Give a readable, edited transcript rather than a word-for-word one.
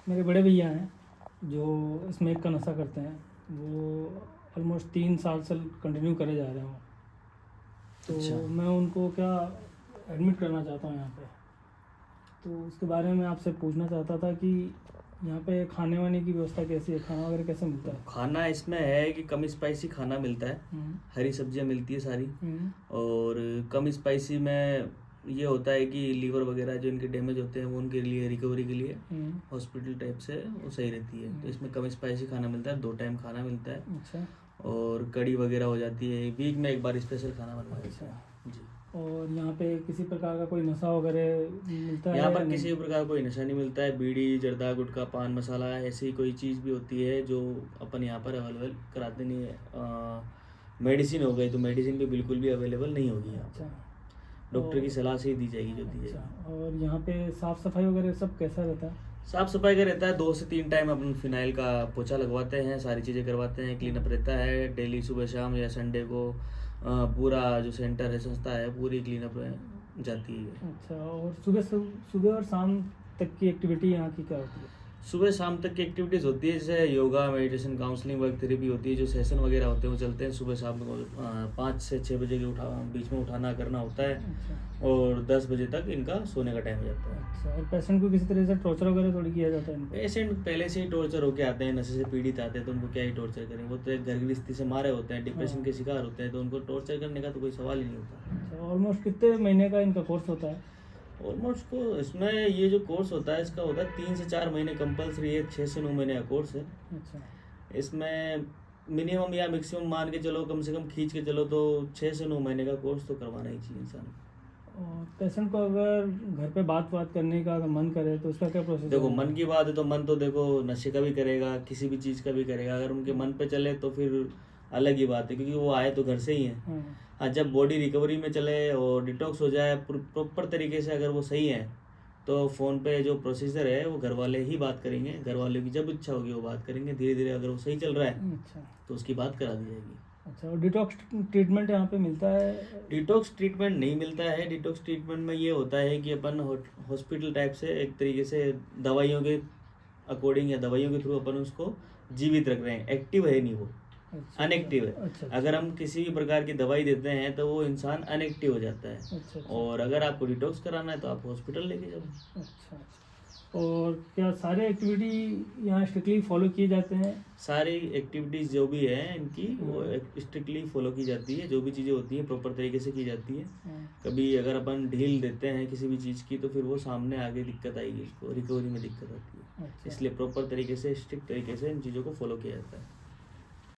मेरे बड़े भैया हैं जो स्मोक का नशा करते हैं, वो ऑलमोस्ट 3 साल से कंटिन्यू करे जा रहे हैं वो। तो अच्छा। मैं उनको क्या एडमिट करना चाहता हूँ यहाँ पे, तो उसके बारे में आपसे पूछना चाहता था कि यहाँ पे खाने वाने की व्यवस्था कैसी है, खाना वगैरह कैसे मिलता है? खाना इसमें है कि कम स्पाइसी खाना मिलता है, हम्म, हरी सब्जियां मिलती है सारी। हम्म, और कम स्पाइसी में ये होता है कि लीवर वगैरह जो इनके डैमेज होते हैं वो उनके लिए रिकवरी के लिए हम्म, हॉस्पिटल टाइप से वो सही रहती है। तो इसमें कम स्पाइसी खाना मिलता है, 2 टाइम खाना मिलता है, अच्छा और कड़ी वगैरह हो जाती है, वीक में एक बार स्पेशल खाना बनवा देते हैं जी। और यहाँ पे किसी प्रकार का कोई नशा वगैरह मिलता है यहाँ या पर नहीं? किसी प्रकार कोई नशा नहीं मिलता है, बीड़ी जर्दा गुटखा पान मसाला ऐसी कोई चीज़ भी होती है जो अपन यहाँ पर अवेलेबल कराते नहीं है। मेडिसिन हो गई तो मेडिसिन भी बिल्कुल भी अवेलेबल नहीं होगी यहाँ अच्छा। पर, डॉक्टर की और- सलाह से ही दी जाएगी जो दी अच्छा, जाएगी। और यहाँ पे साफ़ सफाई वगैरह सब कैसा रहता है? साफ सफाई का रहता है, 2 से 3 टाइम अपन फिनाइल का पोछा लगवाते हैं, सारी चीज़ें करवाते हैं, क्लीन अप रहता है डेली सुबह शाम या संडे को। पूरा जो सेंटर है संस्था है पूरी क्लीन अप जाती है। अच्छा, और सुबह और शाम तक की एक्टिविटी यहाँ की क्या होती है? सुबह शाम तक की एक्टिविटीज़ होती है, जैसे yoga meditation counselling work therapy होती है, जो सेशन वगैरह होते हैं वो चलते हैं सुबह शाम को। 5 से 6 बजे के बीच में उठाना करना होता है, अच्छा। और 10 बजे तक इनका सोने का टाइम हो जाता है। अच्छा, और पेशेंट को किसी तरह से टॉर्चर वगैरह थोड़ी किया जाता है इनको? पेशेंट पहले से ही टॉर्चर होके आते हैं, नशे से पीड़ित आते हैं, तो उनको क्या ही टॉर्चर करें, वो तो एक घर गृहस्थी से मारे होते हैं, डिप्रेशन के शिकार होते हैं, तो उनको टॉर्चर करने का तो कोई सवाल ही नहीं होता। अच्छा, ऑलमोस्ट कितने महीने का इनका कोर्स होता है? ऑलमोस्ट को इसमें ये जो कोर्स होता है इसका होता है 3 से 4 महीने कंपलसरी है, 6 से 9 महीने का कोर्स है। अच्छा। इसमें मिनिमम या मैक्सिमम मान के चलो, कम से कम खींच के चलो तो 6 से 9 महीने का कोर्स तो करवाना ही चाहिए इंसान को। और पेशेंट को अगर घर पे बात करने का अगर मन करे तो उसका क्या प्रोसेस देखो है? मन की बात है तो मन तो देखो नशे का भी करेगा, किसी भी चीज़ का भी करेगा, अगर उनके मन पे चले तो फिर अलग ही बात है, क्योंकि वो आए तो घर से ही है। हाँ। हाँ, जब बॉडी रिकवरी में चले और डिटॉक्स हो जाए प्रॉपर तरीके से, अगर वो सही है तो फ़ोन पे जो प्रोसीजर है वो घर वाले ही बात करेंगे, घर वालों की जब इच्छा होगी वो बात करेंगे। धीरे धीरे अगर वो सही चल रहा है अच्छा। तो उसकी बात करा दी जाएगी। अच्छा, और डिटॉक्स ट्रीटमेंट यहाँ पे मिलता है? डिटॉक्स ट्रीटमेंट नहीं मिलता है। डिटॉक्स ट्रीटमेंट में ये होता है कि अपन हॉस्पिटल टाइप से एक तरीके से दवाइयों के अकॉर्डिंग या दवाइयों के थ्रू अपन उसको जीवित रख रहे हैं, एक्टिव है नहीं वो, अच्छा। अनएक्टिव है। अच्छा। अगर हम किसी भी प्रकार की दवाई देते हैं तो वो इंसान अनएक्टिव हो जाता है। अच्छा। और अगर आपको डिटॉक्स कराना है तो आप हॉस्पिटल लेके जाओ। अच्छा। और क्या सारे एक्टिविटी यहाँ स्ट्रिक्टली फॉलो किए जाते हैं? सारी एक्टिविटीज़ जो भी है इनकी वो स्ट्रिक्टली फॉलो की जाती है, जो भी चीज़ें होती हैं प्रॉपर तरीके से की जाती है। कभी अगर अपन ढील देते हैं किसी भी चीज़ की तो फिर वो सामने आगे दिक्कत आएगी, उसको रिकवरी में दिक्कत आती है। अच्छा। इसलिए प्रॉपर तरीके से स्ट्रिक्ट तरीके से इन चीज़ों को फॉलो किया जाता है।